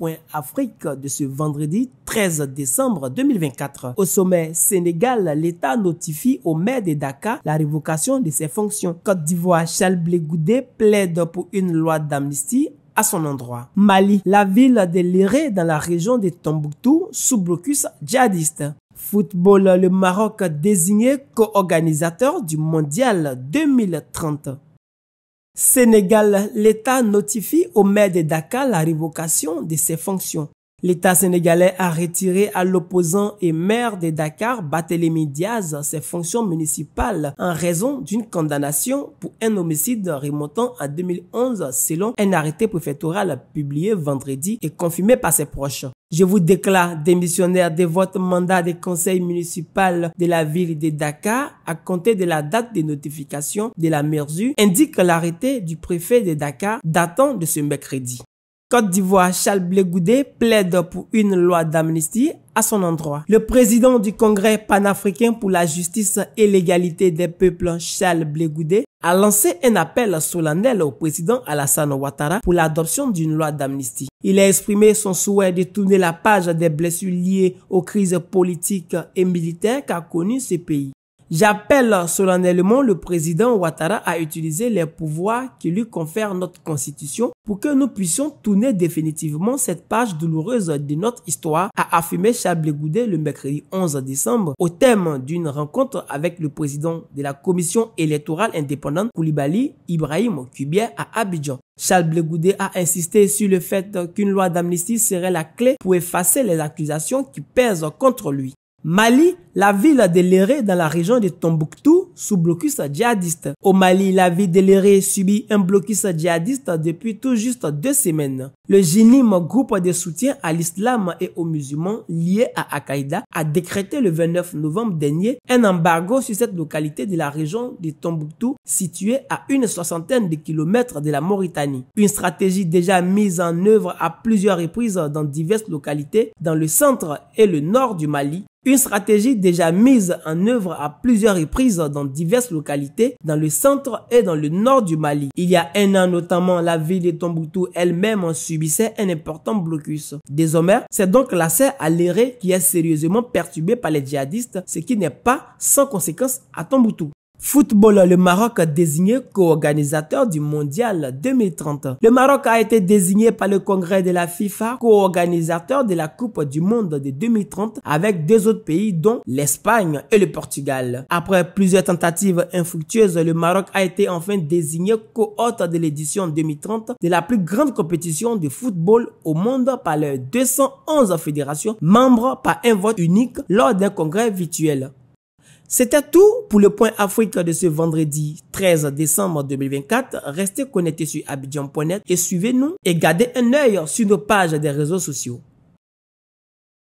point Afrique de ce vendredi 13 décembre 2024. Au sommet Sénégal, l'État notifie au maire de Dakar la révocation de ses fonctions. Côte d'Ivoire, Charles Blé Goudé plaide pour une loi d'amnistie à son endroit. Mali, la ville de Léré dans la région de Tombouctou sous blocus djihadiste. Football, le Maroc désigné co-organisateur du mondial 2030. Sénégal, l'État notifie au maire de Dakar la révocation de ses fonctions. L'État sénégalais a retiré à l'opposant et maire de Dakar, Barthélémy Diaz, ses fonctions municipales en raison d'une condamnation pour un homicide remontant à 2011 selon un arrêté préfectoral publié vendredi et confirmé par ses proches. Je vous déclare démissionnaire de votre mandat de conseil municipal de la ville de Dakar à compter de la date de notification de la mesure, indique l'arrêté du préfet de Dakar datant de ce mercredi. Côte d'Ivoire, Charles Blé Goudé plaide pour une loi d'amnistie à son endroit. Le président du Congrès panafricain pour la justice et l'égalité des peuples, Charles Blé Goudé, a lancé un appel solennel au président Alassane Ouattara pour l'adoption d'une loi d'amnistie. Il a exprimé son souhait de tourner la page des blessures liées aux crises politiques et militaires qu'a connues ce pays. J'appelle solennellement le président Ouattara à utiliser les pouvoirs qui lui confère notre constitution pour que nous puissions tourner définitivement cette page douloureuse de notre histoire, a affirmé Charles Blé Goudé le mercredi 11 décembre au thème d'une rencontre avec le président de la commission électorale indépendante Koulibaly Ibrahim Kubier à Abidjan. Charles Blé Goudé a insisté sur le fait qu'une loi d'amnistie serait la clé pour effacer les accusations qui pèsent contre lui. Mali, la ville de Léré dans la région de Tombouctou sous blocus djihadiste. Au Mali, la ville de Léré subit un blocus djihadiste depuis tout juste 2 semaines. Le JNIM, groupe de soutien à l'islam et aux musulmans liés à Al-Qaïda, a décrété le 29 novembre dernier un embargo sur cette localité de la région de Tombouctou située à une soixantaine de kilomètres de la Mauritanie. Une stratégie déjà mise en œuvre à plusieurs reprises dans diverses localités dans le centre et le nord du Mali. Une stratégie déjà mise en œuvre à plusieurs reprises dans diverses localités dans le centre et dans le nord du Mali. Il y a un an notamment, la ville de Tombouctou elle-même subissait un important blocus. Désormais, c'est donc l'accès à Léré qui est sérieusement perturbé par les djihadistes, ce qui n'est pas sans conséquence à Tombouctou. Football, le Maroc désigné co-organisateur du mondial 2030. Le Maroc a été désigné par le congrès de la FIFA co-organisateur de la Coupe du monde de 2030 avec 2 autres pays dont l'Espagne et le Portugal. Après plusieurs tentatives infructueuses, le Maroc a été enfin désigné co-hôte de l'édition 2030 de la plus grande compétition de football au monde par les 211 fédérations membres par un vote unique lors d'un congrès virtuel. C'était tout pour le point Afrique de ce vendredi 13 décembre 2024. Restez connectés sur Abidjan.net et suivez-nous et gardez un œil sur nos pages des réseaux sociaux.